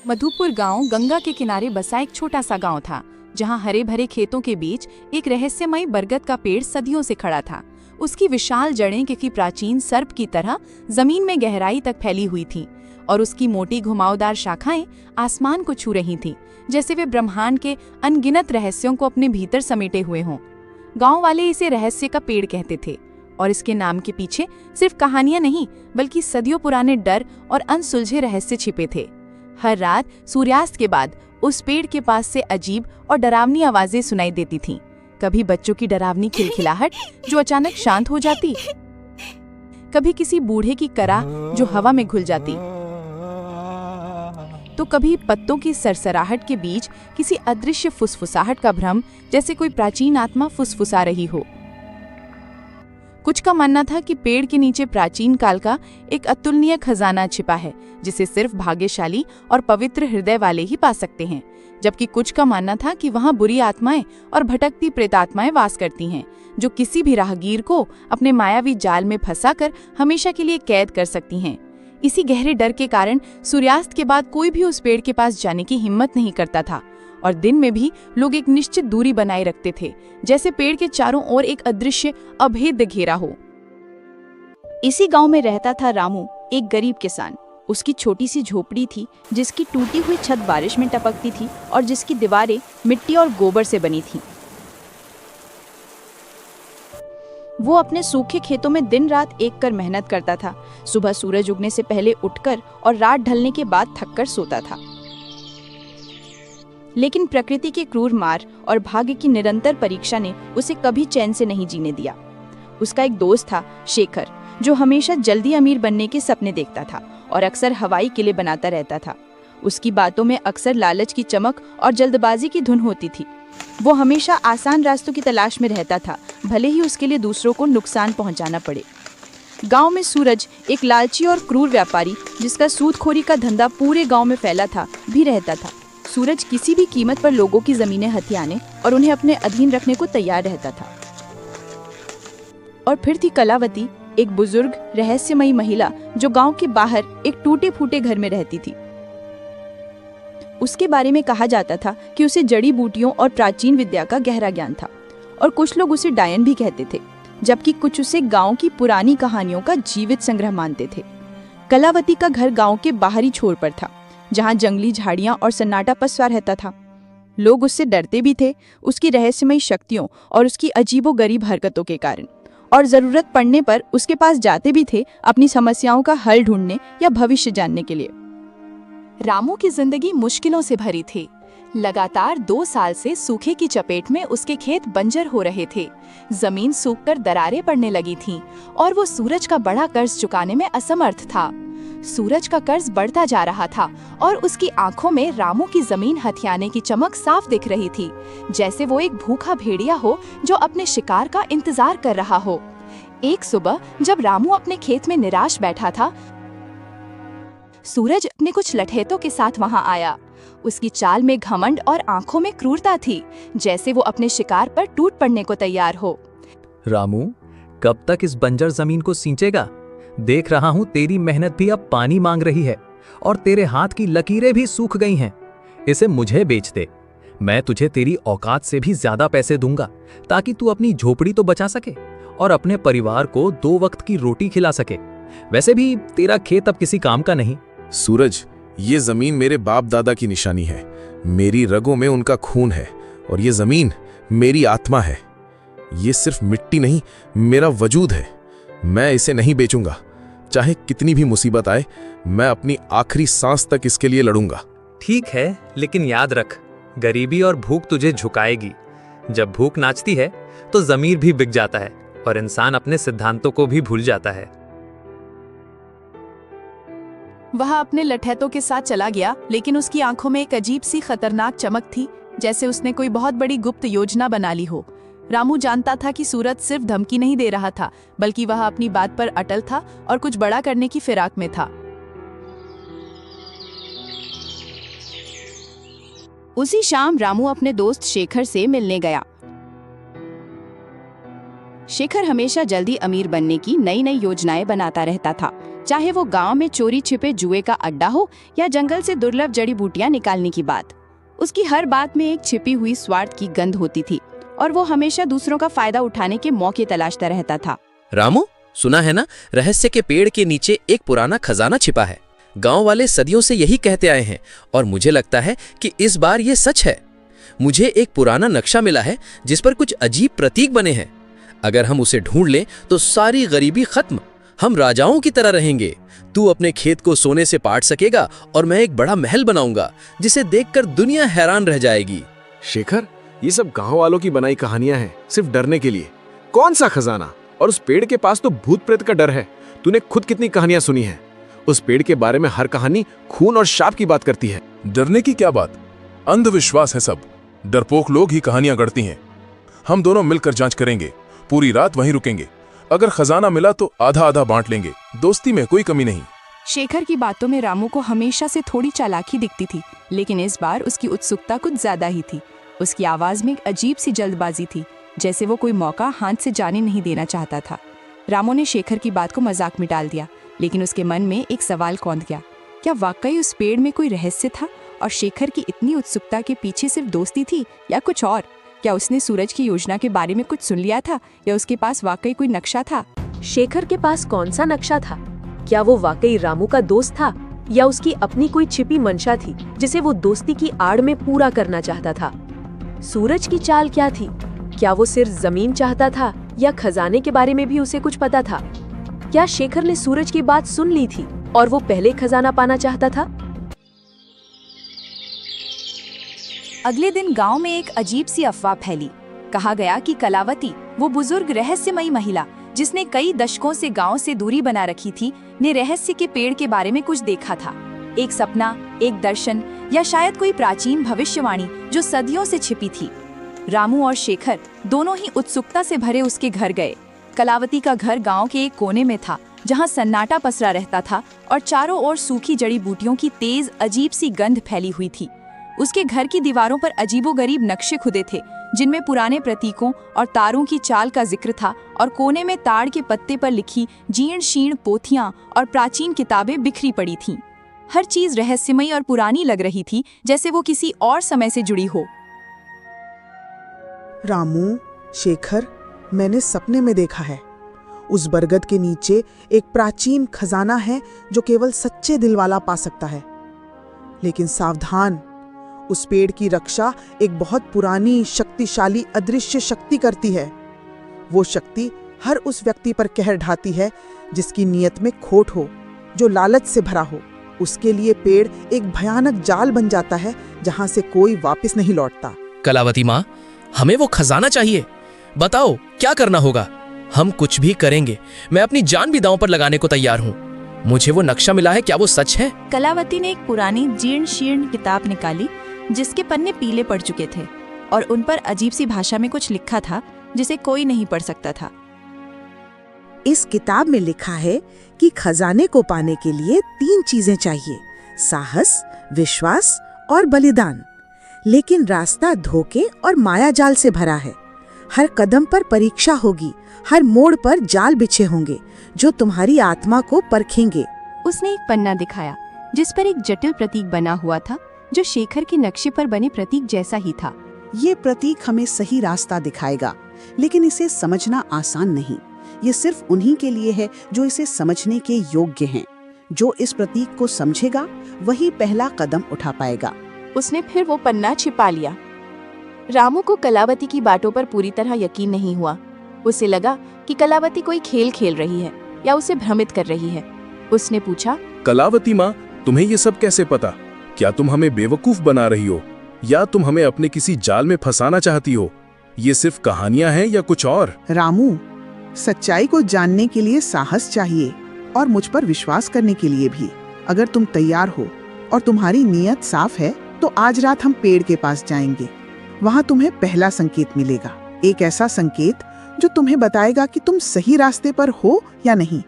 मधुपुर गांव गंगा के किनारे बसा एक छोटा सा गांव था, जहां हरे भरे खेतों के बीच एक रहस्यमयी बरगद का पेड़ सदियों से खड़ा था। उसकी विशाल जड़ें किसी प्राचीन सर्प की तरह जमीन में गहराई तक फैली हुई थीं और उसकी मोटी घुमावदार शाखाएं आसमान को छू रही थीं, जैसे वे ब्रह्मांड के अनगिनत रहस्यों को अपने भीतर समेटे हुए हों। गांव वाले इसे रहस्य का पेड़ कहते थे और इसके नाम के पीछे सिर्फ कहानियां नहीं, बल्कि सदियों पुराने डर और अनसुलझे रहस्य छिपे थे। हर रात सूर्यास्त के बाद उस पेड़ के पास से अजीब और डरावनी आवाजें सुनाई देती थीं। कभी बच्चों की डरावनी खिलखिलाहट जो अचानक शांत हो जाती, कभी किसी बूढ़े की कराह जो हवा में घुल जाती, तो कभी पत्तों की सरसराहट के बीच किसी अदृश्य फुसफुसाहट का भ्रम, जैसे कोई प्राचीन आत्मा फुसफुसा रही हो। कुछ का मानना था कि पेड़ के नीचे प्राचीन काल का एक अतुलनीय खजाना छिपा है, जिसे सिर्फ भाग्यशाली और पवित्र हृदय वाले ही पा सकते हैं, जबकि कुछ का मानना था कि वहां बुरी आत्माएं और भटकती प्रेतात्माएं वास करती हैं, जो किसी भी राहगीर को अपने मायावी जाल में फंसाकर हमेशा के लिए कैद कर सकती हैं। इसी गहरे डर के कारण सूर्यास्त के बाद कोई भी उस पेड़ के पास जाने की हिम्मत नहीं करता था और दिन में भी लोग एक निश्चित दूरी बनाए रखते थे, जैसे पेड़ के चारों ओर एक अदृश्य अभेद्य घेरा हो। इसी गांव में रहता था रामू, एक गरीब किसान। उसकी छोटी सी झोपड़ी थी, जिसकी टूटी हुई छत बारिश में टपकती थी और जिसकी दीवारें मिट्टी और गोबर से बनी थीं। वो अपने सूखे खेतों में दिन रात एक कर मेहनत करता था। सुबह सूरज उगने से पहले उठकर और रात ढलने के बाद थककर सोता था। लेकिन प्रकृति के क्रूर मार और भाग्य की निरंतर परीक्षा ने उसे कभी चैन से नहीं जीने दिया। उसका एक दोस्त था, शेखर, जो हमेशा जल्दी अमीर बनने के सपने देखता था और अक्सर हवाई किले बनाता रहता था। उसकी बातों में अक्सर लालच की चमक और जल्दबाजी की धुन होती थी। वो हमेशा आसान रास्तों की तलाश में रहता था, भले ही उसके लिए दूसरों को नुकसान पहुंचाना पड़े। गांव में सूरज, एक लालची और क्रूर व्यापारी जिसका सूदखोरी का धंधा पूरे गांव में फैला था, भी रहता था। सूरज किसी भी कीमत पर लोगों की जमीनें हथियाने और उन्हें अपने अधीन रखने को तैयार रहता था। और फिर थी कलावती, एक बुजुर्ग रहस्यमयी महिला जो गांव के बाहर एक टूटे फूटे घर में रहती थी। उसके बारे में कहा जाता था कि उसे जड़ी बूटियों और प्राचीन विद्या का गहरा ज्ञान था और कुछ लोग उसे डायन भी कहते थे, जबकि कुछ उसे गांव की पुरानी कहानियों का जीवित संग्रह मानते थे। कलावती का घर गांव के बाहरी छोर पर था, जहां जंगली झाड़ियां और सन्नाटा पसरा रहता था। लोग उससे डरते भी थे, उसकी रहस्यमयी शक्तियों और उसकी अजीबोगरीब हरकतों के कारण, और जरूरत पड़ने पर उसके पास जाते भी थे अपनी समस्याओं का हल ढूंढने या भविष्य जानने के लिए। रामू की जिंदगी मुश्किलों से भरी थी। लगातार 2 साल से सूखे की चपेट में उसके खेत बंजर हो रहे थे। जमीन सूखकर दरारें पड़ने लगी थीं और वो सूरज का बड़ा कर्ज चुकाने में असमर्थ था। सूरज का कर्ज बढ़ता जा रहा था और उसकी आंखों में रामू की जमीन हथियाने की चमक साफ दिख रही थी, जैसे वो एक भूखा भेड़िया हो जो अपने शिकार का इंतजार कर रहा हो। एक सुबह जब रामू अपने खेत में निराश बैठा था, सूरज अपने कुछ लठैतों के साथ वहां आया। उसकी चाल में घमंड और आंखों में क्रूरता थी, जैसे वो अपने शिकार पर टूट पड़ने को तैयार हो। रामू, कब तक इस बंजर जमीन को सींचेगा? देख रहा हूं तेरी मेहनत भी अब पानी मांग रही है और तेरे हाथ की लकीरें भी सूख गई हैं। इसे मुझे बेच दे, मैं तुझे तेरी औकात से भी ज्यादा पैसे दूंगा, ताकि तू अपनी झोपड़ी तो बचा सके और अपने परिवार को 2 वक्त की रोटी खिला सके। वैसे भी तेरा खेत अब किसी काम का नहीं। सूरज, ये जमीन मेरे बाप दादा की निशानी है। मेरी रगों में उनका खून है और ये जमीन मेरी आत्मा है। ये सिर्फ मिट्टी नहीं, मेरा वजूद है। मैं इसे नहीं बेचूंगा, चाहे कितनी भी मुसीबत आए। मैं अपनी आखिरी सांस तक इसके लिए लड़ूंगा। ठीक है, लेकिन याद रख, गरीबी और भूख तुझे झुकाएगी। जब भूख नाचती है तो जमीर भी बिक जाता है और इंसान अपने सिद्धांतों को भी भूल जाता है। वह अपने लठैतों के साथ चला गया, लेकिन उसकी आंखों में एक अजीब सी खतरनाक चमक थी, जैसे उसने कोई बहुत बड़ी गुप्त योजना बना ली हो। रामू जानता था कि सूरज सिर्फ धमकी नहीं दे रहा था, बल्कि वह अपनी बात पर अटल था और कुछ बड़ा करने की फिराक में था। उसी शाम रामू अपने दोस्त शेखर से मिलने गया। शेखर हमेशा जल्दी अमीर बनने की नई नई योजनाएं बनाता रहता था, चाहे वो गांव में चोरी छिपे जुए का अड्डा हो या जंगल से दुर्लभ जड़ी बूटियां निकालने की बात। उसकी हर बात में एक छिपी हुई स्वार्थ की गंध होती थी और वो हमेशा दूसरों का फायदा उठाने के मौके तलाशता रहता था। रामू, सुना है ना, रहस्य के पेड़ के नीचे एक पुराना खजाना छिपा है। गांव वाले सदियों से यही कहते आए हैं और मुझे लगता है कि इस बार ये सच है। मुझे एक पुराना नक्शा मिला है जिस पर कुछ अजीब प्रतीक बने हैं। अगर हम उसे ढूंढ लें तो सारी गरीबी खत्म, हम राजाओं की तरह रहेंगे। तू अपने खेत को सोने से पाट सकेगा और मैं एक बड़ा महल बनाऊंगा जिसे देखकर दुनिया हैरान रह जाएगी। शेखर, ये सब गांव वालों की बनाई कहानियां हैं, सिर्फ डरने के लिए। कौन सा खजाना? और उस पेड़ के पास तो भूत प्रेत का डर है। तूने खुद कितनी कहानियां सुनी हैं? उस पेड़ के बारे में हर कहानी खून और शाप की बात करती है। डरने की क्या बात, अंधविश्वास है सब। डरपोक लोग ही कहानियां गढ़ती हैं। हम दोनों मिलकर जांच करेंगे, पूरी रात वहीं रुकेंगे। अगर खजाना मिला तो आधा आधा बांट लेंगे, दोस्ती में कोई कमी नहीं। शेखर की बातों में रामू को हमेशा से थोड़ी चालाकी दिखती थी, लेकिन इस बार उसकी उत्सुकता कुछ ज्यादा ही थी। उसकी आवाज में एक अजीब सी जल्दबाजी थी, जैसे वो कोई मौका हाथ से जाने नहीं देना चाहता था। रामू ने शेखर की बात को मजाक में डाल दिया, लेकिन उसके मन में एक सवाल कौंध गया। क्या वाकई उस पेड़ में कोई रहस्य था और शेखर की इतनी उत्सुकता के पीछे सिर्फ दोस्ती थी या कुछ और? क्या उसने सूरज की योजना के बारे में कुछ सुन लिया था या उसके पास वाकई कोई नक्शा था? शेखर के पास कौन सा नक्शा था? क्या वो वाकई रामू का दोस्त था या उसकी अपनी कोई छिपी मंशा थी जिसे वो दोस्ती की आड़ में पूरा करना चाहता था? सूरज की चाल क्या थी? क्या वो सिर्फ जमीन चाहता था या खजाने के बारे में भी उसे कुछ पता था? क्या शेखर ने सूरज की बात सुन ली थी और वो पहले खजाना पाना चाहता था? अगले दिन गांव में एक अजीब सी अफवाह फैली। कहा गया कि कलावती, वो बुजुर्ग रहस्यमयी महिला जिसने कई दशकों से गांव से दूरी बना रखी थी, ने रहस्य के पेड़ के बारे में कुछ देखा था। एक सपना, एक दर्शन या शायद कोई प्राचीन भविष्यवाणी जो सदियों से छिपी थी। रामू और शेखर दोनों ही उत्सुकता से भरे उसके घर गए। कलावती का घर गांव के एक कोने में था, जहां सन्नाटा पसरा रहता था और चारों ओर सूखी जड़ी बूटियों की तेज अजीब सी गंध फैली हुई थी। उसके घर की दीवारों पर अजीबोगरीब नक्शे खुदे थे, जिनमें पुराने प्रतीकों और तारों की चाल का जिक्र था, और कोने में ताड़ के पत्ते पर लिखी जीर्ण शीर्ण पोथियां और प्राचीन किताबें बिखरी पड़ी थीं। हर चीज रहस्यमयी और पुरानी लग रही थी, जैसे वो किसी और समय से जुड़ी हो। रामू, शेखर, मैंने सपने में देखा है। उस बरगद के नीचे एक प्राचीन खजाना है जो केवल सच्चे दिल वाला पा सकता है। लेकिन सावधान, उस पेड़ की रक्षा एक बहुत पुरानी शक्तिशाली अदृश्य शक्ति करती है। वो शक्ति हर उस व्यक्ति पर कहर ढाती है जिसकी नीयत में खोट हो, जो लालच से भरा हो। उसके लिए पेड़ एक भयानक जाल बन जाता है जहां से कोई वापस नहीं लौटता। कलावती माँ, हमें वो खजाना चाहिए। बताओ क्या करना होगा। हम कुछ भी करेंगे, मैं अपनी जान भी दांव पर लगाने को तैयार हूँ। मुझे वो नक्शा मिला है, क्या वो सच है? कलावती ने एक पुरानी जीर्ण शीर्ण किताब निकाली जिसके पन्ने पीले पड़ चुके थे और उन पर अजीब सी भाषा में कुछ लिखा था जिसे कोई नहीं पढ़ सकता था। इस किताब में लिखा है कि खजाने को पाने के लिए 3 चीजें चाहिए: साहस, विश्वास और बलिदान। लेकिन रास्ता धोखे और मायाजाल से भरा है। हर कदम पर परीक्षा होगी, हर मोड़ पर जाल बिछे होंगे जो तुम्हारी आत्मा को परखेंगे। उसने एक पन्ना दिखाया जिस पर एक जटिल प्रतीक बना हुआ था, जो शेखर के नक्शे पर बने प्रतीक जैसा ही था। ये प्रतीक हमें सही रास्ता दिखाएगा, लेकिन इसे समझना आसान नहीं। ये सिर्फ उन्हीं के लिए है जो इसे समझने के योग्य हैं। जो इस प्रतीक को समझेगा वही पहला कदम उठा पाएगा। उसने फिर वो पन्ना छिपा लिया। रामू को कलावती की बातों पर पूरी तरह यकीन नहीं हुआ। उसे लगा कि कलावती कोई खेल खेल रही है या उसे भ्रमित कर रही है। उसने पूछा, कलावती माँ, तुम्हें ये सब कैसे पता? क्या तुम हमें बेवकूफ बना रही हो या तुम हमें अपने किसी जाल में फंसाना चाहती हो? ये सिर्फ कहानियां हैं या कुछ और? रामू, सच्चाई को जानने के लिए साहस चाहिए और मुझ पर विश्वास करने के लिए भी। अगर तुम तैयार हो और तुम्हारी नीयत साफ है तो आज रात हम पेड़ के पास जाएंगे। वहाँ तुम्हें पहला संकेत मिलेगा, एक ऐसा संकेत जो तुम्हें बताएगा कि तुम सही रास्ते पर हो या नहीं,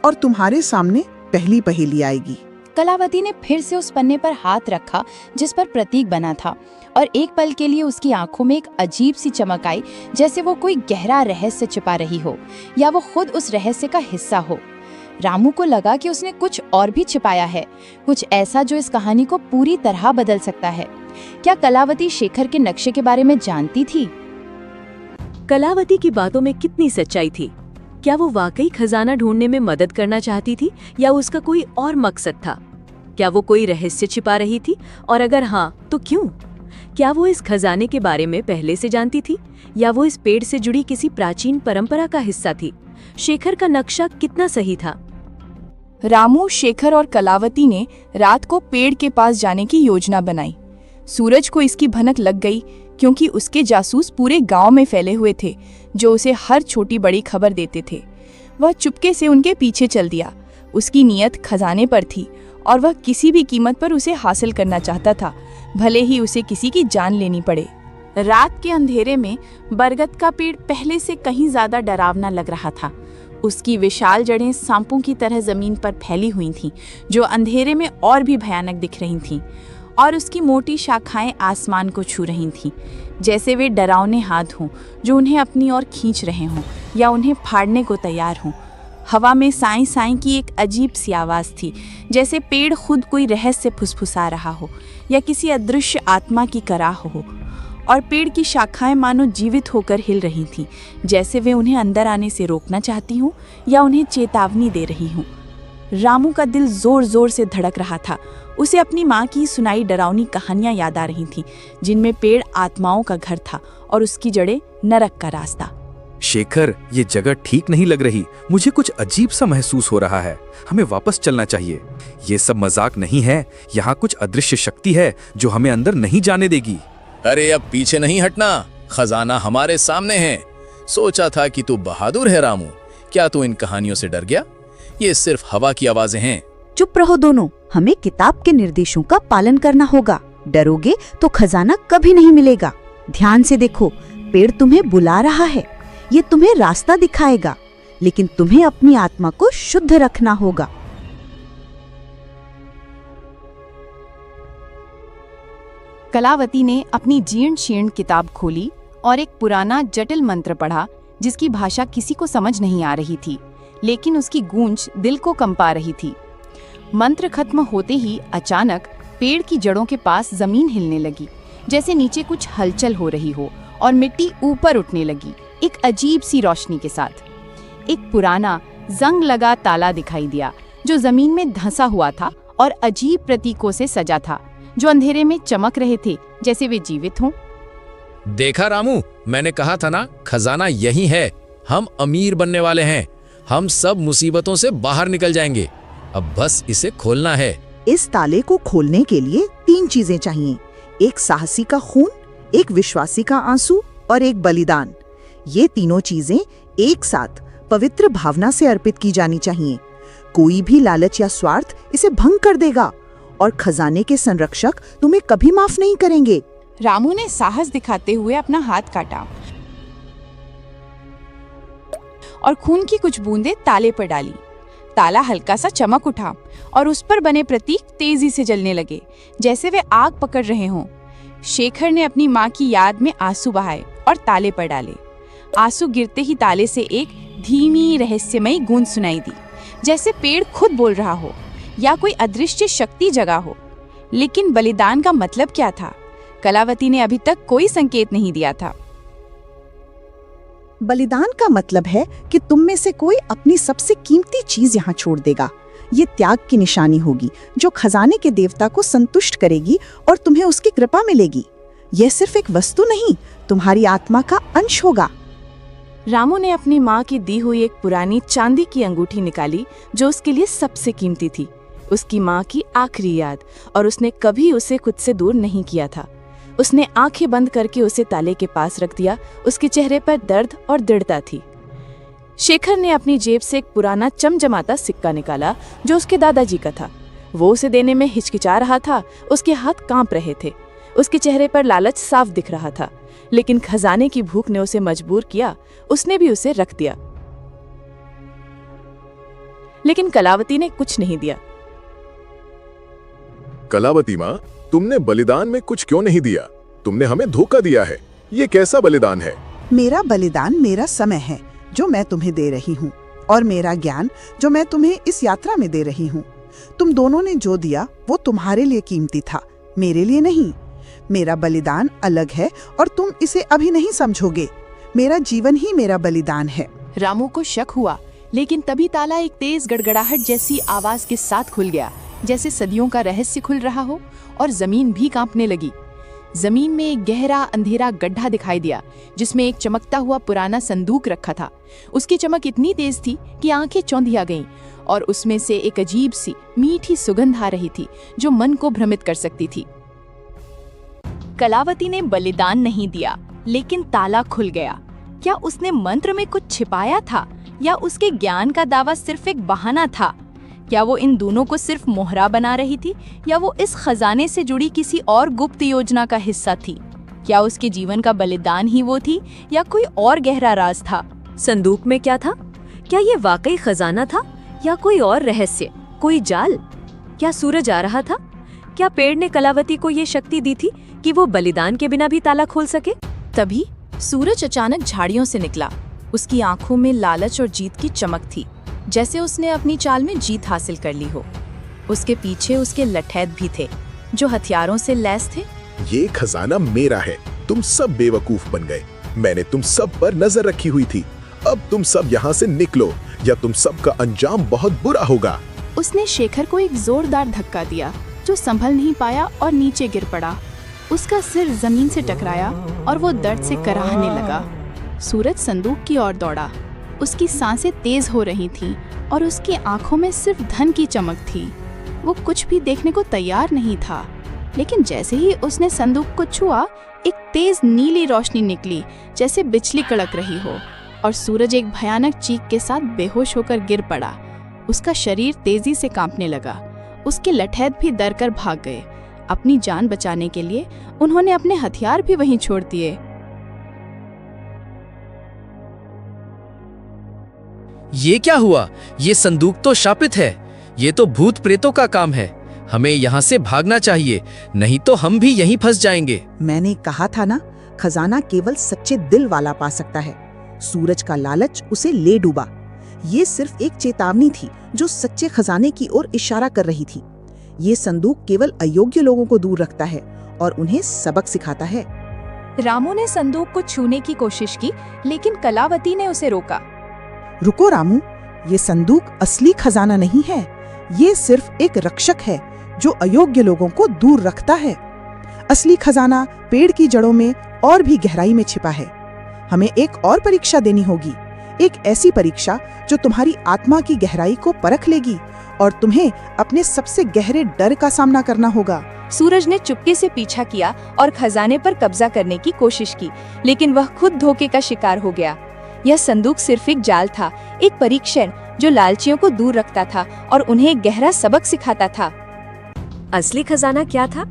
और तुम्हारे सामने पहली पहेली आएगी। कलावती ने फिर से उस पन्ने पर हाथ रखा जिस पर प्रतीक बना था, और एक पल के लिए उसकी आंखों में एक अजीब सी चमक आई, जैसे वो कोई गहरा रहस्य छिपा रही हो या वो खुद उस रहस्य का हिस्सा हो। रामू को लगा कि उसने कुछ और भी छिपाया है, कुछ ऐसा जो इस कहानी को पूरी तरह बदल सकता है। क्या कलावती शेखर के नक्शे के बारे में जानती थी? कलावती की बातों में कितनी सच्चाई थी? क्या वो वाकई खजाना ढूंढने में मदद करना चाहती थी या उसका कोई और मकसद था? क्या वो कोई रहस्य छिपा रही थी, और अगर हाँ तो क्यों? क्या वो इस खजाने के बारे में पहले से जानती थी या वो इस पेड़ से जुड़ी किसी प्राचीन परंपरा का हिस्सा थी? शेखर का नक्शा कितना सही था? रामू, शेखर और कलावती ने रात को पेड़ के पास जाने की योजना बनाई। सूरज को इसकी भनक लग गई क्योंकि उसके जासूस पूरे गांव में फैले हुए थे जो उसे हर छोटी बड़ी खबर देते थे। वह चुपके से उनके पीछे चल दिया। उसकी नीयत खजाने पर थी और वह किसी भी कीमत पर उसे हासिल करना चाहता था, भले ही उसे किसी की जान लेनी पड़े। रात के अंधेरे में बरगद का पेड़ पहले से कहीं ज्यादा डरावना लग रहा था। उसकी विशाल जड़ें सांपों की तरह जमीन पर फैली हुई थीं, जो अंधेरे में और भी भयानक दिख रही थीं, और उसकी मोटी शाखाएं आसमान को छू रही थीं, जैसे वे डरावने हाथ हों जो उन्हें अपनी ओर खींच रहे हों या उन्हें फाड़ने को तैयार हों। हवा में साई साई की एक अजीब सी आवाज़ थी, जैसे पेड़ खुद कोई रहस्य फुसफुसा रहा हो या किसी अदृश्य आत्मा की कराह हो, और पेड़ की शाखाएं मानो जीवित होकर हिल रही थीं, जैसे वे उन्हें अंदर आने से रोकना चाहती हों या उन्हें चेतावनी दे रही हों। रामू का दिल जोर जोर से धड़क रहा था। उसे अपनी माँ की सुनाई डरावनी कहानियां याद आ रही थीं, जिनमें पेड़ आत्माओं का घर था और उसकी जड़ें नरक का रास्ता। शेखर, ये जगह ठीक नहीं लग रही। मुझे कुछ अजीब सा महसूस हो रहा है। हमें वापस चलना चाहिए। ये सब मजाक नहीं है। यहाँ कुछ अदृश्य शक्ति है जो हमें अंदर नहीं जाने देगी। अरे अब पीछे नहीं हटना, खजाना हमारे सामने है। सोचा था कि तू बहादुर है रामू। क्या तू इन कहानियों से डर गया? ये सिर्फ हवा की आवाजें हैं। चुप रहो दोनों, हमें किताब के निर्देशों का पालन करना होगा। डरोगे तो खजाना कभी नहीं मिलेगा। ध्यान से देखो, पेड़ तुम्हें बुला रहा है। ये तुम्हें रास्ता दिखाएगा, लेकिन तुम्हें अपनी आत्मा को शुद्ध रखना होगा। कलावती ने अपनी जीर्ण शीर्ण किताब खोली और एक पुराना जटिल मंत्र पढ़ा, जिसकी भाषा किसी को समझ नहीं आ रही थी, लेकिन उसकी गूंज दिल को कंपा रही थी। मंत्र खत्म होते ही अचानक पेड़ की जड़ों के पास जमीन हिलने लगी, जैसे नीचे कुछ हलचल हो रही हो, और मिट्टी ऊपर उठने लगी एक अजीब सी रोशनी के साथ। एक पुराना जंग लगा ताला दिखाई दिया जो जमीन में धंसा हुआ था और अजीब प्रतीकों से सजा था, जो अंधेरे में चमक रहे थे जैसे वे जीवित हों। देखा रामू, मैंने कहा था ना, खजाना यही है। हम अमीर बनने वाले हैं। हम सब मुसीबतों से बाहर निकल जाएंगे। अब बस इसे खोलना है। इस ताले को खोलने के लिए 3 चीजें चाहिए। एक साहसी का खून, एक विश्वासी का आंसू और एक बलिदान। ये तीनों चीजें एक साथ पवित्र भावना से अर्पित की जानी चाहिए। कोई भी लालच या स्वार्थ इसे भंग कर देगा और खजाने के संरक्षक तुम्हें कभी माफ नहीं करेंगे। रामू ने साहस दिखाते हुए अपना हाथ काटा और खून की कुछ बूंदें ताले पर डाली। ताला हल्का सा चमक उठा और उस पर बने प्रतीक तेजी से जलने लगे, जैसे वे आग पकड़ रहे हों। शेखर ने अपनी माँ की याद में आंसू बहाए और ताले पर डाले। आंसू गिरते ही ताले से एक धीमी रहस्यमयी गूंज सुनाई दी, जैसे पेड़ खुद बोल रहा हो या कोई अदृश्य शक्ति जगा हो। लेकिन बलिदान का मतलब क्या था? कलावती ने अभी तक कोई संकेत नहीं दिया था। बलिदान का मतलब है कि तुम में से कोई अपनी सबसे कीमती चीज यहाँ छोड़ देगा। ये त्याग की निशानी होगी जो खजाने के देवता को संतुष्ट करेगी और तुम्हें उसकी कृपा मिलेगी। यह सिर्फ एक वस्तु नहीं, तुम्हारी आत्मा का अंश होगा। रामू ने अपनी माँ की दी हुई एक पुरानी चांदी की अंगूठी निकाली, जो उसके लिए सबसे कीमती थी। उसकी माँ की आखिरी याद, और उसने कभी उसे खुद से दूर नहीं किया था। उसने आंखें बंद करके उसे ताले के पास रख दिया। उसके चेहरे पर दर्द और दृढ़ता थी। शेखर ने अपनी जेब से एक पुराना चमचमाता सिक्का निकाला जो उसके दादाजी का था। वो उसे देने में हिचकिचा रहा था। उसके हाथ कांप रहे थे। उसके चेहरे पर लालच साफ दिख रहा था, लेकिन खजाने की भूख ने उसे मजबूर किया। उसने भी उसे रख दिया, लेकिन कलावती ने कुछ नहीं दिया। कलावती माँ, तुमने बलिदान में कुछ क्यों नहीं दिया? तुमने हमें धोखा दिया है। ये कैसा बलिदान है? मेरा बलिदान मेरा समय है जो मैं तुम्हें दे रही हूँ। और मेरा ज्ञान जो मैं तुम्हें इस यात्रा में दे रही हूँ। तुम दोनों ने जो दिया वो तुम्हारे लिए कीमती था, मेरे लिए नहीं। मेरा बलिदान अलग है और तुम इसे अभी नहीं समझोगे। मेरा जीवन ही मेरा बलिदान है। रामू को शक हुआ, लेकिन तभी ताला एक तेज गड़गड़ाहट जैसी आवाज के साथ खुल गया, जैसे सदियों का रहस्य खुल रहा हो, और जमीन भी कांपने लगी। जमीन में एक गहरा अंधेरा गड्ढा दिखाई दिया, जिसमें एक चमकता हुआ पुराना संदूक रखा था। उसकी चमक इतनी तेज थी कि आंखें चौंधिया गईं, और उसमें से एक अजीब सी मीठी सुगंध आ रही थी जो मन को भ्रमित कर सकती थी। कलावती ने बलिदान नहीं दिया, लेकिन ताला खुल गया। क्या उसने मंत्र में कुछ छिपाया था, या उसके ज्ञान का दावा सिर्फ एक बहाना था? क्या वो इन दोनों को सिर्फ मोहरा बना रही थी, या वो इस खजाने से जुड़ी किसी और गुप्त योजना का हिस्सा थी? क्या उसके जीवन का बलिदान ही वो थी, या कोई और गहरा राज था? संदूक में क्या था? क्या ये वाकई खजाना था, या कोई और रहस्य, कोई जाल? क्या सूरज आ रहा था? क्या पेड़ ने कलावती को ये शक्ति दी थी कि वो बलिदान के बिना भी ताला खोल सके? तभी सूरज अचानक झाड़ियों से निकला। उसकी आंखों में लालच और जीत की चमक थी, जैसे उसने अपनी चाल में जीत हासिल कर ली हो। उसके पीछे उसके लठैत भी थे, जो हथियारों से लैस थे। ये खजाना मेरा है, तुम सब बेवकूफ बन गए। मैंने तुम सब पर नजर रखी हुई थी। अब तुम सब यहाँ से निकलो, या तुम सब का अंजाम बहुत बुरा होगा। उसने शेखर को एक जोरदार धक्का दिया, जो संभल नहीं पाया और नीचे गिर पड़ा। उसका सिर जमीन से टकराया और वो दर्द से कराहने लगा। सूरज संदूक की ओर दौड़ा। उसकी सांसें तेज हो रही थीं और उसकी आंखों में सिर्फ धन की चमक थी। वो कुछ भी देखने को तैयार नहीं था, लेकिन जैसे ही उसने संदूक को छुआ, एक तेज नीली रोशनी निकली, जैसे बिजली कड़क रही हो, और सूरज एक भयानक चीख के साथ बेहोश होकर गिर पड़ा। उसका शरीर तेजी से कांपने लगा। उसके लठैत भी डर कर भाग गए। अपनी जान बचाने के लिए उन्होंने अपने हथियार भी वहीं छोड़ दिए। ये क्या हुआ? ये संदूक तो शापित है। ये तो भूत प्रेतों का काम है। हमें यहाँ से भागना चाहिए, नहीं तो हम भी यहीं फंस जाएंगे। मैंने कहा था ना, खजाना केवल सच्चे दिल वाला पा सकता है। सूरज का लालच उसे ले डूबा। ये सिर्फ एक चेतावनी थी जो सच्चे खजाने की ओर इशारा कर रही थी। ये संदूक केवल अयोग्य लोगों को दूर रखता है और उन्हें सबक सिखाता है। रामू ने संदूक को छूने की कोशिश की, लेकिन कलावती ने उसे रोका। रुको रामू, ये संदूक असली खजाना नहीं है। ये सिर्फ एक रक्षक है जो अयोग्य लोगों को दूर रखता है। असली खजाना पेड़ की जड़ों में और भी गहराई में छिपा है। हमें एक और परीक्षा देनी होगी, एक ऐसी परीक्षा जो तुम्हारी आत्मा की गहराई को परख लेगी और तुम्हें अपने सबसे गहरे डर का सामना करना होगा। सूरज ने चुपके से पीछा किया और खजाने पर कब्जा करने की कोशिश की, लेकिन वह खुद धोखे का शिकार हो गया। यह संदूक सिर्फ एक जाल था, एक परीक्षण जो लालचियों को दूर रखता था और उन्हें एक गहरा सबक सिखाता था। असली खजाना क्या था?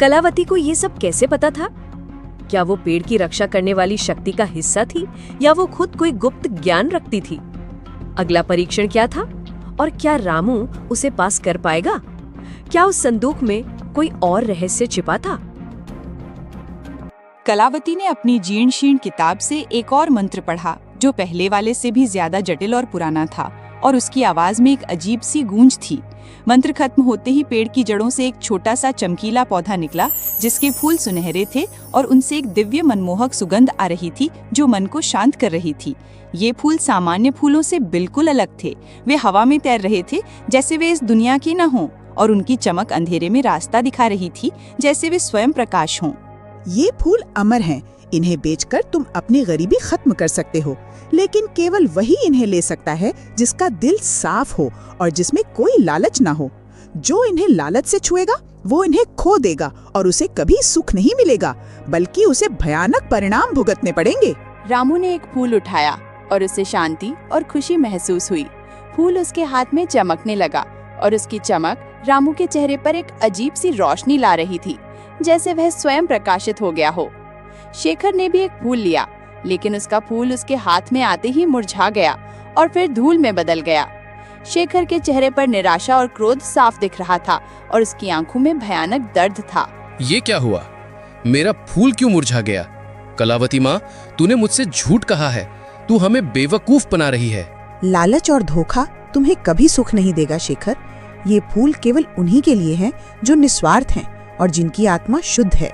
कलावती को ये सब कैसे पता था? क्या वो पेड़ की रक्षा करने वाली शक्ति का हिस्सा थी, या वो खुद कोई गुप्त ज्ञान रखती थी? अगला परीक्षण क्या था, और क्या रामू उसे पास कर पाएगा? क्या उस संदूक में कोई और रहस्य छिपा था? कलावती ने अपनी जीर्ण शीर्ण किताब से एक और मंत्र पढ़ा, जो पहले वाले से भी ज्यादा जटिल और पुराना था, और उसकी आवाज में एक अजीब सी गूंज थी। मंत्र खत्म होते ही पेड़ की जड़ों से एक छोटा सा चमकीला पौधा निकला, जिसके फूल सुनहरे थे और उनसे एक दिव्य मनमोहक सुगंध आ रही थी जो मन को शांत कर रही थी। ये फूल सामान्य फूलों से बिल्कुल अलग थे। वे हवा में तैर रहे थे, जैसे वे इस दुनिया के न हों, और उनकी चमक अंधेरे में रास्ता दिखा रही थी, जैसे वे स्वयं प्रकाश हों। ये फूल अमर हैं। इन्हें बेचकर तुम अपनी गरीबी खत्म कर सकते हो, लेकिन केवल वही इन्हें ले सकता है जिसका दिल साफ हो और जिसमें कोई लालच ना हो। जो इन्हें लालच से छुएगा वो इन्हें खो देगा और उसे कभी सुख नहीं मिलेगा, बल्कि उसे भयानक परिणाम भुगतने पड़ेंगे। रामू ने एक फूल उठाया और उसे शांति और खुशी महसूस हुई। फूल उसके हाथ में चमकने लगा और उसकी चमक रामू के चेहरे पर एक अजीब सी रोशनी ला रही थी, जैसे वह स्वयं प्रकाशित हो गया हो। शेखर ने भी एक फूल लिया, लेकिन उसका फूल उसके हाथ में आते ही मुरझा गया और फिर धूल में बदल गया। शेखर के चेहरे पर निराशा और क्रोध साफ दिख रहा था और उसकी आंखों में भयानक दर्द था। ये क्या हुआ? मेरा फूल क्यों मुरझा गया? कलावती माँ, तूने मुझसे झूठ कहा है। तू हमें बेवकूफ बना रही है। लालच और धोखा तुम्हें कभी सुख नहीं देगा शेखर। ये फूल केवल उन्हीं के लिए हैं जो निस्वार्थ हैं और जिनकी आत्मा शुद्ध है।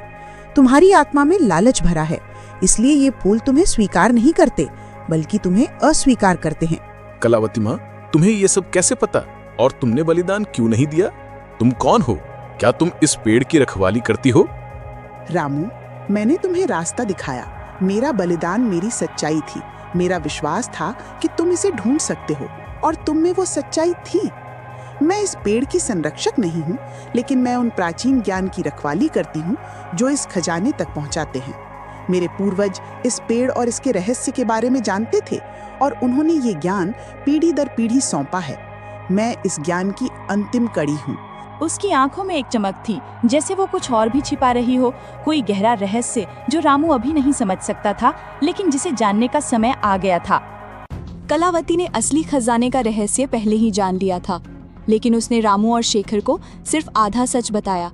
तुम्हारी आत्मा में लालच भरा है, इसलिए ये फूल तुम्हें स्वीकार नहीं करते बल्कि तुम्हें अस्वीकार करते हैं। कलावती माँ, तुम्हें ये सब कैसे पता? और तुमने बलिदान क्यों नहीं दिया? तुम कौन हो? क्या तुम इस पेड़ की रखवाली करती हो? रामू, मैंने तुम्हें रास्ता दिखाया। मेरा बलिदान मेरी सच्चाई थी। मेरा विश्वास था कि तुम इसे ढूंढ सकते हो और तुम में वो सच्चाई थी। मैं इस पेड़ की संरक्षक नहीं हूँ, लेकिन मैं उन प्राचीन ज्ञान की रखवाली करती हूँ जो इस खजाने तक पहुँचाते हैं। मेरे पूर्वज इस पेड़ और इसके रहस्य के बारे में जानते थे और उन्होंने ये ज्ञान पीढ़ी दर पीढ़ी सौंपा है। मैं इस ज्ञान की अंतिम कड़ी हूँ। उसकी आंखों में एक चमक थी, जैसे वो कुछ और भी छिपा रही हो, कोई गहरा रहस्य जो रामू अभी नहीं समझ सकता था, लेकिन जिसे जानने का समय आ गया था। कलावती ने असली खजाने का रहस्य पहले ही जान लिया था, लेकिन उसने रामू और शेखर को सिर्फ आधा सच बताया।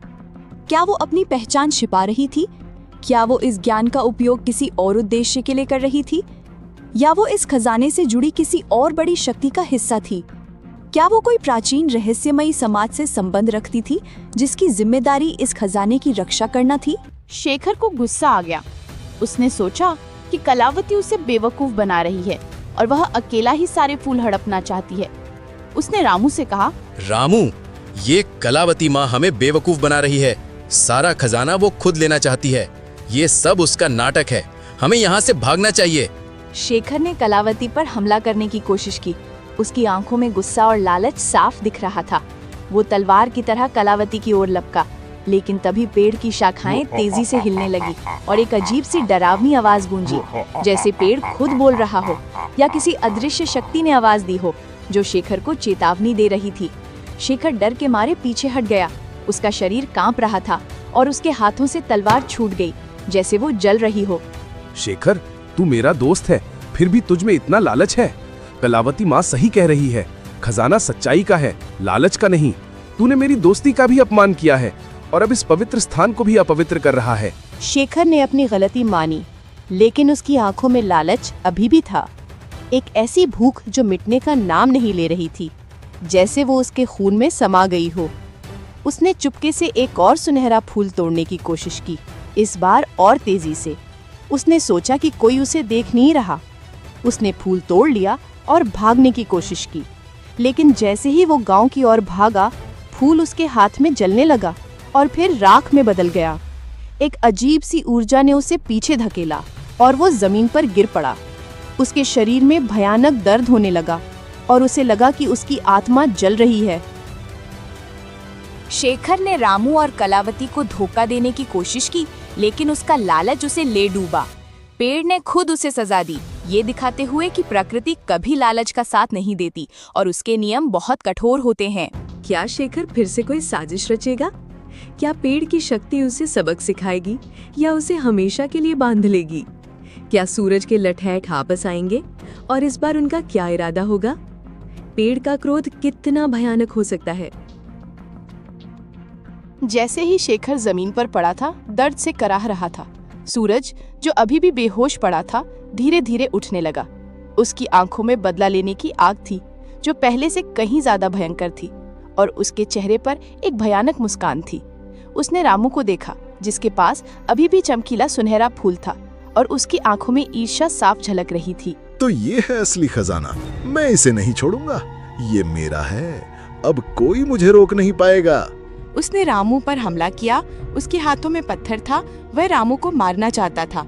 क्या वो अपनी पहचान छिपा रही थी? क्या वो इस ज्ञान का उपयोग किसी और उद्देश्य के लिए कर रही थी? या वो इस खजाने से जुड़ी किसी और बड़ी शक्ति का हिस्सा थी? क्या वो कोई प्राचीन रहस्यमयी समाज से संबंध रखती थी जिसकी जिम्मेदारी इस खजाने की रक्षा करना थी? शेखर को गुस्सा आ गया। उसने सोचा कि कलावती उसे बेवकूफ बना रही है और वह अकेला ही सारे फूल हड़पना चाहती है। उसने रामू से कहा, रामू, ये कलावती माँ हमें बेवकूफ बना रही है। सारा खजाना वो खुद लेना चाहती है। ये सब उसका नाटक है। हमें यहाँ से भागना चाहिए। शेखर ने कलावती पर हमला करने की कोशिश की। उसकी आंखों में गुस्सा और लालच साफ दिख रहा था। वो तलवार की तरह कलावती की ओर लपका, लेकिन तभी पेड़ की शाखाएं तेजी से हिलने लगी और एक अजीब सी डरावनी आवाज गूंजी, जैसे पेड़ खुद बोल रहा हो या किसी अदृश्य शक्ति ने आवाज दी हो जो शेखर को चेतावनी दे रही थी। शेखर डर के मारे पीछे हट गया। उसका शरीर कांप रहा था और उसके हाथों से तलवार छूट गई, जैसे वो जल रही हो। शेखर, तू मेरा दोस्त है, फिर भी तुझ में इतना लालच है। कलावती माँ सही कह रही है, खजाना सच्चाई का है, लालच का नहीं। तूने मेरी दोस्ती का भी अपमान किया है और अब इस पवित्र स्थान को भी अपवित्र कर रहा है। शेखर ने अपनी गलती मानी, लेकिन उसकी आंखों में लालच अभी भी था। एक ऐसी भूख जो मिटने का नाम नहीं ले रही थी, जैसे वो उसके खून में समा गई हो। उसने चुपके से एक और सुनहरा फूल तोड़ने की कोशिश की, इस बार और तेजी से। उसने सोचा कि कोई उसे देख नहीं रहा। उसने फूल तोड़ लिया और भागने की कोशिश की, लेकिन जैसे ही वो गांव की ओर भागा, फूल उसके हाथ में जलने लगा और फिर राख में बदल गया। एक अजीब सी ऊर्जा ने उसे पीछे धकेला और वो जमीन पर गिर पड़ा। उसके शरीर में भयानक दर्द होने लगा और उसे लगा कि उसकी आत्मा जल रही है। शेखर ने रामू और कलावती को धोखा देने की कोशिश की, लेकिन उसका लालच उसे ले डूबा। पेड़ ने खुद उसे सजा दी, ये दिखाते हुए कि प्रकृति कभी लालच का साथ नहीं देती और उसके नियम बहुत कठोर होते हैं। क्या शेखर फिर से कोई साजिश रचेगा? क्या पेड़ की शक्ति उसे सबक सिखाएगी या उसे हमेशा के लिए बांध लेगी? क्या सूरज के लठैट वापस आएंगे और इस बार उनका क्या इरादा होगा? पेड़ का क्रोध कितना भयानक हो सकता है। जैसे ही शेखर जमीन पर पड़ा था, दर्द से कराह रहा था। सूरज, जो अभी भी बेहोश पड़ा था, धीरे धीरे उठने लगा। उसकी आंखों में बदला लेने की आग थी, जो पहले से कहीं ज्यादा भयंकर थी, और उसके चेहरे पर एक भयानक मुस्कान थी। उसने रामू को देखा, जिसके पास अभी भी चमकीला सुनहरा फूल था, और उसकी आंखों में ईर्ष्या साफ झलक रही थी। तो ये है असली खजाना, मैं इसे नहीं छोड़ूंगा। ये मेरा है, अब कोई मुझे रोक नहीं पाएगा। उसने रामू पर हमला किया। उसके हाथों में पत्थर था। वह रामू को मारना चाहता था,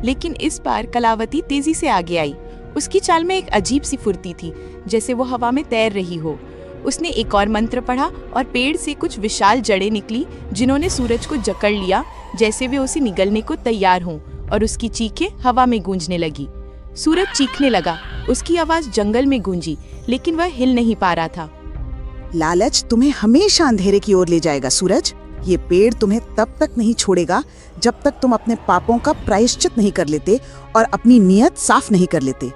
लेकिन इस बार कलावती तेजी से आगे आई। उसकी चाल में एक अजीब सी फुर्ती थी, जैसे वो हवा में तैर रही हो। उसने एक और मंत्र पढ़ा और पेड़ से कुछ विशाल जड़ें निकली, जिन्होंने सूरज को जकड़ लिया, जैसे वे उसे निगलने को तैयार हों, और उसकी चीखें हवा में गूंजने लगी। सूरज चीखने लगा। उसकी आवाज जंगल में गूंजी, लेकिन वह हिल नहीं पा रहा था। लालच तुम्हें हमेशा अंधेरे की ओर ले जाएगा सूरज। ये पेड़ तुम्हें तब तक नहीं छोड़ेगा जब तक तुम अपने पापों का प्रायश्चित नहीं कर लेते और अपनी नियत साफ नहीं कर लेते।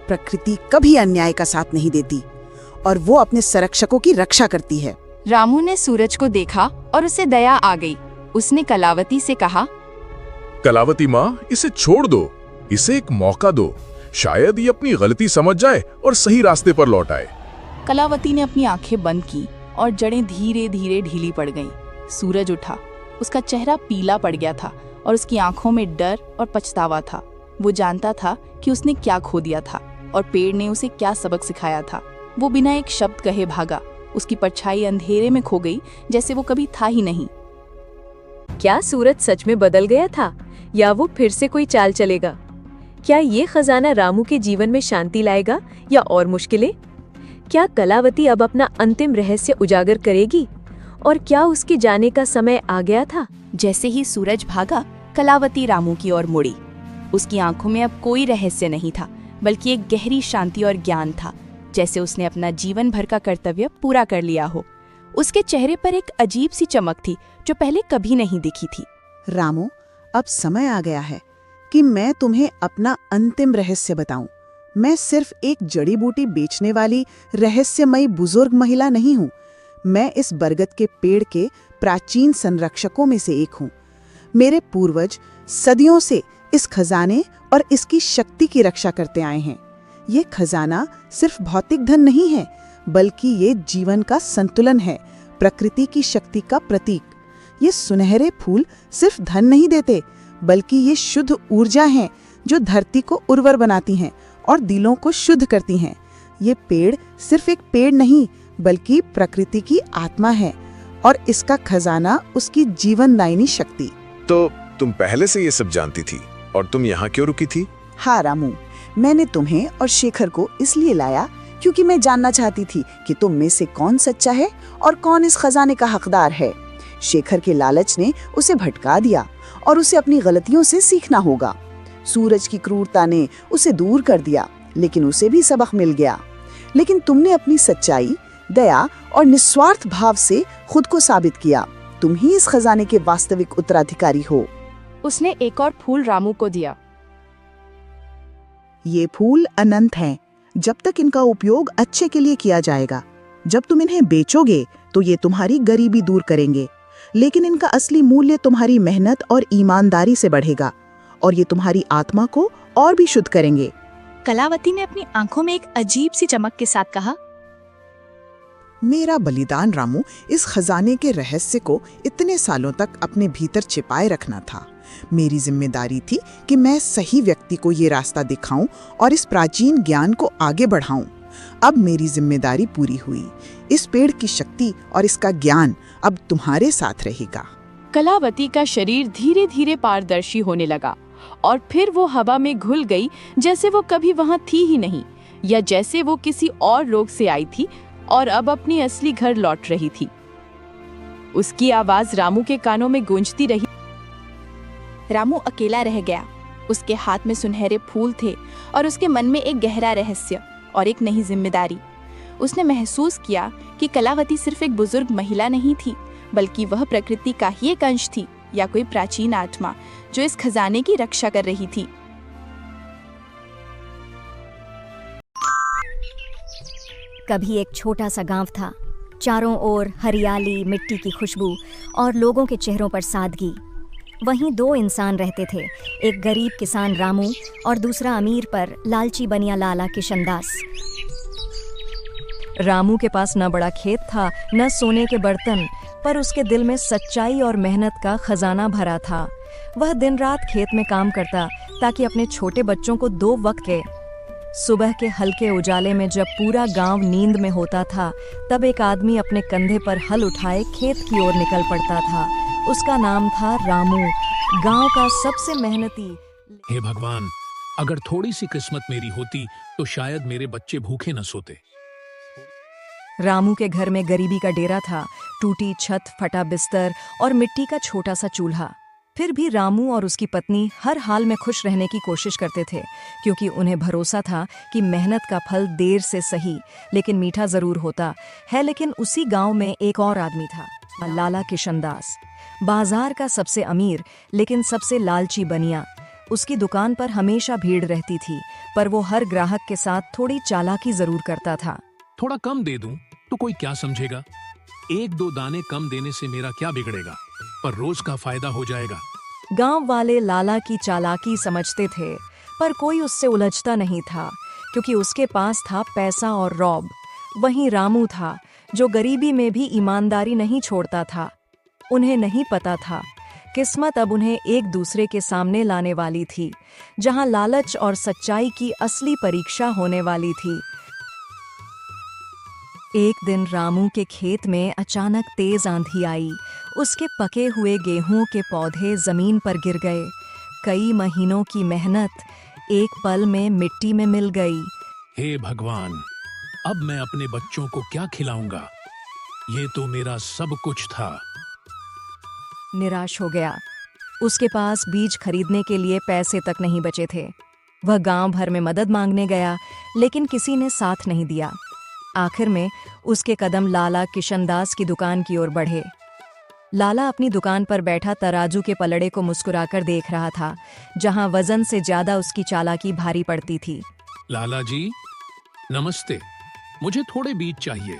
प्रकृति कभी अन्याय का साथ नहीं देती और वो अपने संरक्षकों की रक्षा करती है। रामू ने सूरज को देखा और उसे दया आ गई। उसने कलावती से कहा, कलावती माँ, इसे छोड़ दो, इसे एक मौका दो। शायद ये अपनी गलती समझ जाए और सही रास्ते पर लौट आए। कलावती ने अपनी आंखें बंद की और जड़ें धीरे धीरे ढीली पड़ गईं। सूरज उठा, उसका चेहरा पीला पड़ गया था और उसकी आंखों में डर और पछतावा था। वो जानता था कि उसने क्या खो दिया था और पेड़ ने उसे क्या सबक सिखाया था। वो बिना एक शब्द कहे भागा। उसकी परछाई अंधेरे में खो गई, जैसे वो कभी था ही नहीं। क्या सूरज सच में बदल गया था या वो फिर से कोई चाल चलेगा? क्या ये खजाना रामू के जीवन में शांति लाएगा या और मुश्किलें? क्या कलावती अब अपना अंतिम रहस्य उजागर करेगी? और क्या उसके जाने का समय आ गया था? जैसे ही सूरज भागा, कलावती रामू की ओर मुड़ी। उसकी आंखों में अब कोई रहस्य नहीं था, बल्कि एक गहरी शांति और ज्ञान था, जैसे उसने अपना जीवन भर का कर्तव्य पूरा कर लिया हो। उसके चेहरे पर एक अजीब सी चमक थी जो पहले कभी नहीं दिखी थी। रामू, अब समय आ गया है कि मैं तुम्हें अपना अंतिम रहस्य बताऊं। मैं सिर्फ एक जड़ी बूटी बेचने वाली रहस्यमयी बुजुर्ग महिला नहीं हूं। मैं इस बरगद के पेड़ के प्राचीन संरक्षकों में से एक हूं। मेरे पूर्वज सदियों से इस खजाने और इसकी शक्ति की रक्षा करते आए हैं। ये खजाना सिर्फ भौतिक धन नहीं है, बल्कि ये जीवन का संतुलन है, प्रकृति की शक्ति का प्रतीक। ये सुनहरे फूल सिर्फ धन नहीं देते, बल्कि ये शुद्ध ऊर्जा हैं जो धरती को उर्वर बनाती हैं और दिलों को शुद्ध करती हैं। ये पेड़ सिर्फ एक पेड़ नहीं, बल्कि प्रकृति की आत्मा है और इसका खजाना उसकी जीवनदायिनी शक्ति। तो तुम पहले से ये सब जानती थी और तुम यहाँ क्यों रुकी थी? हाँ रामू, मैंने तुम्हें और शेखर को इसलिए लाया क्योंकि मैं जानना चाहती थी कि तुम में से कौन सच्चा है और कौन इस खजाने का हकदार है। शेखर के लालच ने उसे भटका दिया और उसे अपनी गलतियों से सीखना होगा। सूरज की क्रूरता ने उसे दूर कर दिया, लेकिन उसे भी सबक मिल गया। लेकिन तुमने अपनी सच्चाई, दया और निस्वार्थ भाव से खुद को साबित किया। तुम ही इस खजाने के वास्तविक उत्तराधिकारी हो। उसने एक और फूल रामू को दिया। ये फूल अनंत हैं, जब तक इनका उपयोग अच्छे के लिए किया जाएगा। जब तुम इन्हें बेचोगे तो ये तुम्हारी गरीबी दूर करेंगे, लेकिन इनका असली मूल्य तुम्हारी मेहनत और ईमानदारी से बढ़ेगा और ये तुम्हारी आत्मा को और भी शुद्ध करेंगे। कलावती ने अपनी आंखों में एक अजीब सी चमक के साथ कहा, मेरा बलिदान रामू इस खजाने के रहस्य को इतने सालों तक अपने भीतर छिपाए रखना था। मेरी जिम्मेदारी थी कि मैं सही व्यक्ति को ये रास्ता दिखाऊं और इस प्राचीन ज्ञान को आगे बढ़ाऊं। अब मेरी जिम्मेदारी पूरी हुई। इस पेड़ की शक्ति और इसका ज्ञान अब तुम्हारे साथ रहेगा। कलावती का शरीर धीरे धीरे पारदर्शी होने लगा और फिर वो हवा में घुल गई, जैसे वो कभी वहां थी ही नहीं, या जैसे वो किसी और रोग से आई थी और अब अपनी असली घर लौट रही थी। उसकी आवाज रामू के कानों में गूंजती रही। रामू अकेला रह गया। उसके हाथ में सुनहरे फूल थे और उसके मन में एक गहरा रहस्य और एक नई जिम्मेदारी। उसने महसूस किया कि कलावती सिर्फ एक बुजुर्ग महिला नहीं थी, बल्कि वह प्रकृति का ही एक अंश थी, या कोई प्राचीन आत्मा जो इस खजाने की रक्षा कर रही थी। कभी एक छोटा सा गांव था। चारों ओर हरियाली, मिट्टी की खुशबू और लोगों के चेहरों पर सादगी। वहीं दो इंसान रहते थे, एक गरीब किसान रामू और दूसरा अमीर पर लालची बनिया लाला किशनदास। रामू के पास न बड़ा खेत था, न सोने के बर्तन, पर उसके दिल में सच्चाई और मेहनत का खजाना भरा था। वह दिन रात खेत में काम करता ताकि अपने छोटे बच्चों को 2 वक्त के। सुबह के हल्के उजाले में जब पूरा गांव नींद में होता था, तब एक आदमी अपने कंधे पर हल उठाए खेत की ओर निकल पड़ता था। उसका नाम था रामू, गांव का सबसे मेहनती। हे भगवान, अगर थोड़ी सी किस्मत मेरी होती तो शायद मेरे बच्चे भूखे न सोते। रामू के घर में गरीबी का डेरा था, टूटी छत, फटा बिस्तर और मिट्टी का छोटा सा चूल्हा। फिर भी रामू और उसकी पत्नी हर हाल में खुश रहने की कोशिश करते थे, क्योंकि उन्हें भरोसा था कि मेहनत का फल देर से सही लेकिन मीठा जरूर होता है। लेकिन उसी गांव में एक और आदमी था, लाला किशनदास, बाजार का सबसे अमीर लेकिन सबसे लालची बनिया। उसकी दुकान पर हमेशा भीड़ रहती थी, पर वो हर ग्राहक के साथ थोड़ी चालाकी जरूर करता था। थोड़ा कम दे दूं तो कोई क्या समझेगा? 1-2 दाने कम देने से मेरा क्या बिगड़ेगा, पर रोज का फायदा हो जाएगा। गांव वाले लाला की चालाकी समझते थे, पर कोई उससे उलझता नहीं था, क्योंकि उसके पास था पैसा और रौब। वहीं रामू था, जो गरीबी में भी ईमानदारी नहीं छोड़ता था। उन्हें नहीं पता था, किस्मत अब उन्हें एक दूसरे के सामने लाने वाली थी, जहां लालच और सच्चाई की असली परीक्षा होने वाली थी। एक दिन रामू के खेत में अचानक तेज आंधी आई। उसके पके हुए गेहूं के पौधे जमीन पर गिर गए। कई महीनों की मेहनत एक पल में मिट्टी में मिल गई। हे भगवान, अब मैं अपने बच्चों को क्या खिलाऊंगा? ये तो मेरा सब कुछ था। निराश हो गया। उसके पास बीज खरीदने के लिए पैसे तक नहीं बचे थे। वह गांव भर में मदद मांगने गया, लेकिन किसी ने साथ नहीं दिया। आखिर में उसके कदम लाला किशनदास की दुकान की ओर बढ़े। लाला अपनी दुकान पर बैठा तराजू के पलड़े को मुस्कुराकर देख रहा था, जहां वजन से ज्यादा उसकी चालाकी भारी पड़ती थी। लाला जी, नमस्ते। मुझे थोड़े बीज चाहिए।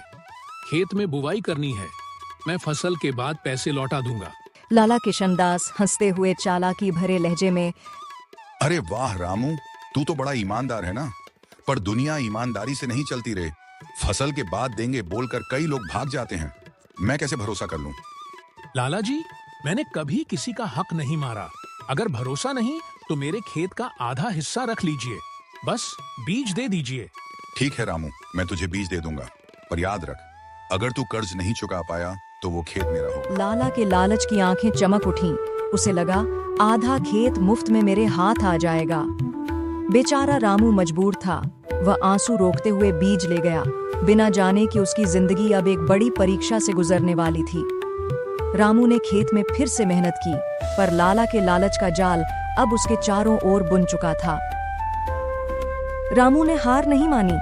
खेत में बुवाई करनी है। मैं फसल के बाद पैसे लौटा दूंगा। लाला किशनदास हंसते हुए चालाकी भरे लहजे में, अरे वाह रामू, तू तो बड़ा ईमानदार है ना। पर दुनिया ईमानदारी से नहीं चलती रे। फसल के बाद देंगे बोलकर कई लोग भाग जाते हैं। मैं कैसे भरोसा कर लूं? लाला जी, मैंने कभी किसी का हक नहीं मारा। अगर भरोसा नहीं तो मेरे खेत का आधा हिस्सा रख लीजिए। बस बीज दे दीजिए। ठीक है रामू, मैं तुझे बीज दे दूंगा, पर याद रख, अगर तू कर्ज नहीं चुका पाया तो वो खेत मेरा होगा। लाला के लालच की आंखें चमक उठीं। उसे लगा, आधा खेत मुफ्त में मेरे हाथ आ जाएगा। बेचारा रामू मजबूर था। वह आंसू रोकते हुए बीज ले गया, बिना जाने कि उसकी जिंदगी अब एक बड़ी परीक्षा से गुजरने वाली थी। रामू ने खेत में फिर से मेहनत की, पर लाला के लालच का जाल अब उसके चारों ओर बुन चुका था। रामू ने हार नहीं मानी।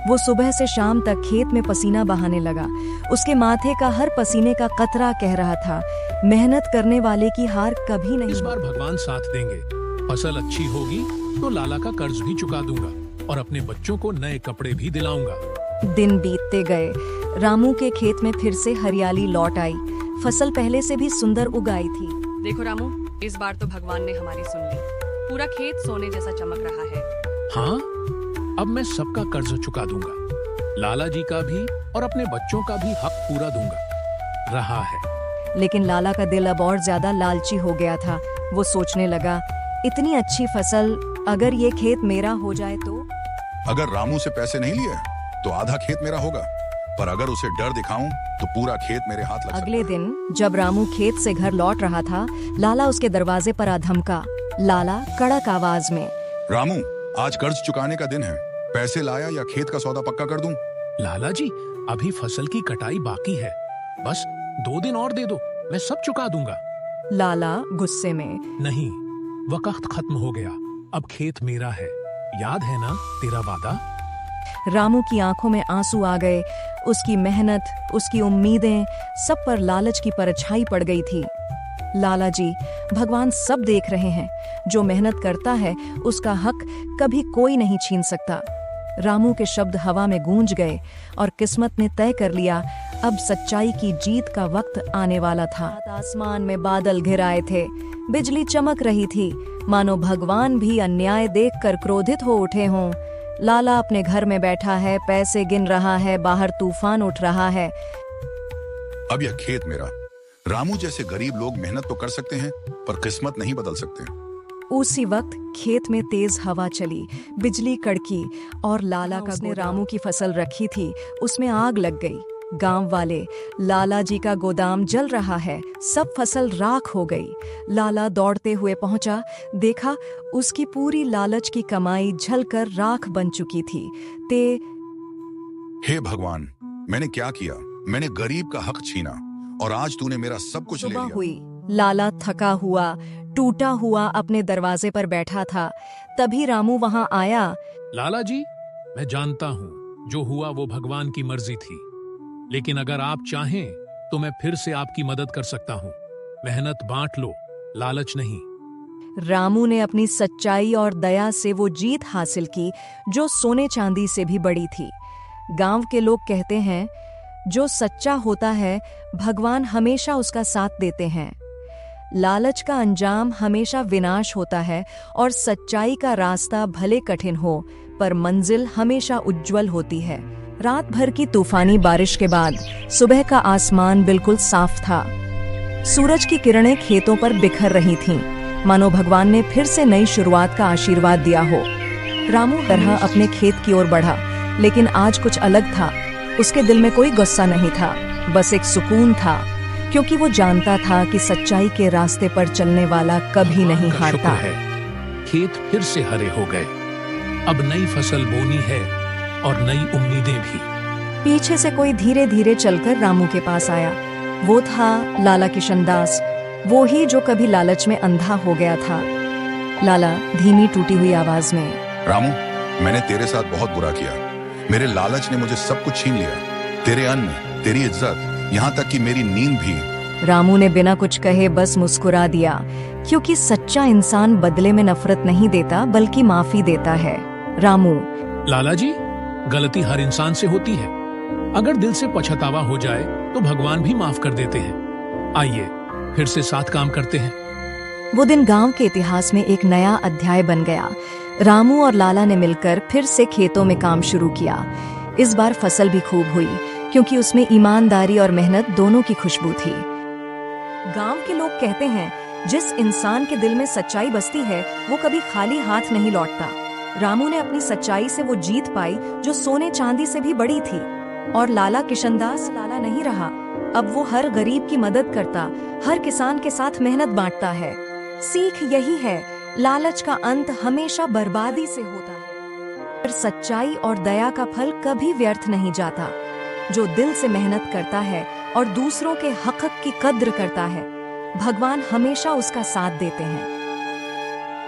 वो सुबह से शाम तक खेत में पसीना बहाने लगा। उसके माथे का हर पसीने का कतरा कह रहा था, मेहनत करने वाले की हार कभी नहीं। इस बार भगवान साथ देंगे। फसल अच्छी होगी तो लाला का कर्ज भी चुका दूंगा और अपने बच्चों को नए कपड़े भी दिलाऊंगा। दिन बीतते गए। रामू के खेत में फिर से हरियाली लौट आई। फसल पहले से भी सुंदर उगाई थी। देखो रामू, इस बार तो भगवान ने हमारी सुन ली। पूरा खेत सोने जैसा चमक रहा है। हाँ, अब मैं सबका कर्ज चुका दूंगा। लाला जी का भी और अपने बच्चों का भी हक पूरा दूंगा। रहा है। लेकिन लाला का दिल अब और ज्यादा लालची हो गया था। वो सोचने लगा, इतनी अच्छी फसल, अगर ये खेत मेरा हो जाए तो? अगर रामू से पैसे नहीं लिए तो आधा खेत मेरा होगा, पर अगर उसे डर दिखाऊं तो पूरा खेत मेरे हाथ लग। अगले दिन जब रामू खेत से घर लौट रहा था, लाला उसके दरवाजे पर आ धमका। लाला कड़क आवाज में, रामू, आज कर्ज चुकाने का दिन है। पैसे लाया या खेत का सौदा पक्का कर दूं? लाला जी, अभी फसल की कटाई बाकी है। बस 2 दिन और दे दो, मैं सब चुका दूंगा। लाला गुस्से में, नहीं, वक्त खत्म हो गया। अब खेत मेरा है। याद है ना तेरा वादा? रामू की आंखों में आंसू आ गए। उसकी मेहनत, उसकी उम्मीदें, सब पर लालच की परछाई पड़ गई थी। लाला जी, भगवान सब देख रहे हैं। जो मेहनत करता है उसका हक कभी कोई नहीं छीन सकता। रामू के शब्द हवा में गूंज गए और किस्मत ने तय कर लिया, अब सच्चाई की जीत का वक्त आने वाला था। आसमान में बादल घिर आए थे, बिजली चमक रही थी, मानो भगवान भी अन्याय देखकर क्रोधित हो उठे हों। लाला अपने घर में बैठा है, पैसे गिन रहा है, बाहर तूफान उठ रहा है। अब यह खेत मेरा। रामू जैसे गरीब लोग मेहनत तो कर सकते हैं, पर किस्मत नहीं बदल सकते। उसी वक्त खेत में तेज हवा चली, बिजली कड़की और लाला का उसने रामू की फसल रखी थी, उसमें आग लग गई। गांव वाले, लाला जी का गोदाम जल रहा है, सब फसल राख हो गई। लाला दौड़ते हुए पहुंचा, देखा उसकी पूरी लालच की कमाई झलकर राख बन चुकी थी। हे भगवान, मैंने क्या किया? मैंने गरीब का हक छीना और आज तूने मेरा सब कुछ ले लिया। हुई। लाला थका हुआ, टूटा हुआ अपने दरवाजे पर बैठा था। तभी रामू वहां आया। लाला जी, मैं जानता हूँ जो हुआ वो भगवान की मर्जी थी, लेकिन अगर आप चाहें तो मैं फिर से आपकी मदद कर सकता हूँ। मेहनत बांट लो, लालच नहीं। रामू ने अपनी सच्चाई और दया से वो जीत हासिल की जो सोने चांदी से भी बड़ी थी। गांव के लोग कहते हैं, जो सच्चा होता है भगवान हमेशा उसका साथ देते हैं। लालच का अंजाम हमेशा विनाश होता है और सच्चाई का रास्ता भले कठिन हो पर मंजिल हमेशा उज्जवल होती है। रात भर की तूफानी बारिश के बाद सुबह का आसमान बिल्कुल साफ था। सूरज की किरणें खेतों पर बिखर रही थीं, मानो भगवान ने फिर से नई शुरुआत का आशीर्वाद दिया हो। रामू तरह अपने खेत की ओर बढ़ा, लेकिन आज कुछ अलग था। उसके दिल में कोई गुस्सा नहीं था, बस एक सुकून था, क्योंकि वो जानता था कि सच्चाई के रास्ते पर चलने वाला कभी नहीं हारता। खेत फिर से हरे हो गए। अब नई फसल बोनी है और नई उम्मीदें भी। पीछे से कोई धीरे धीरे चलकर रामू के पास आया। वो था लाला किशनदास, वो ही जो कभी लालच में अंधा हो गया था। लाला धीमी टूटी हुई आवाज में, रामू, मैंने तेरे साथ बहुत बुरा किया। मेरे लालच ने मुझे सब कुछ छीन लिया, तेरे अन्न, तेरी इज्जत, यहाँ तक कि मेरी नींद भी। रामू ने बिना कुछ कहे बस मुस्कुरा दिया, क्योंकि सच्चा इंसान बदले में नफरत नहीं देता बल्कि माफी देता है। रामू, लाला जी, गलती हर इंसान से होती है। अगर दिल से पछतावा हो जाए तो भगवान भी माफ कर देते हैं। आइए फिर से साथ काम करते हैं। वो दिन गांव के इतिहास में एक नया अध्याय बन गया। रामू और लाला ने मिलकर फिर से खेतों में काम शुरू किया। इस बार फसल भी खूब हुई, क्योंकि उसमें ईमानदारी और मेहनत दोनों की खुशबू थी। गांव के लोग कहते हैं, जिस इंसान के दिल में सच्चाई बसती है वो कभी खाली हाथ नहीं लौटता। रामू ने अपनी सच्चाई से वो जीत पाई जो सोने चांदी से भी बड़ी थी। और लाला किशनदास लाला नहीं रहा। अब वो हर गरीब की मदद करता, हर किसान के साथ मेहनत बांटता है। सीख यही है, लालच का अंत हमेशा बर्बादी से होता है, पर सच्चाई और दया का फल कभी व्यर्थ नहीं जाता। जो दिल से मेहनत करता है और दूसरों के हक की कद्र करता है, भगवान हमेशा उसका साथ देते हैं।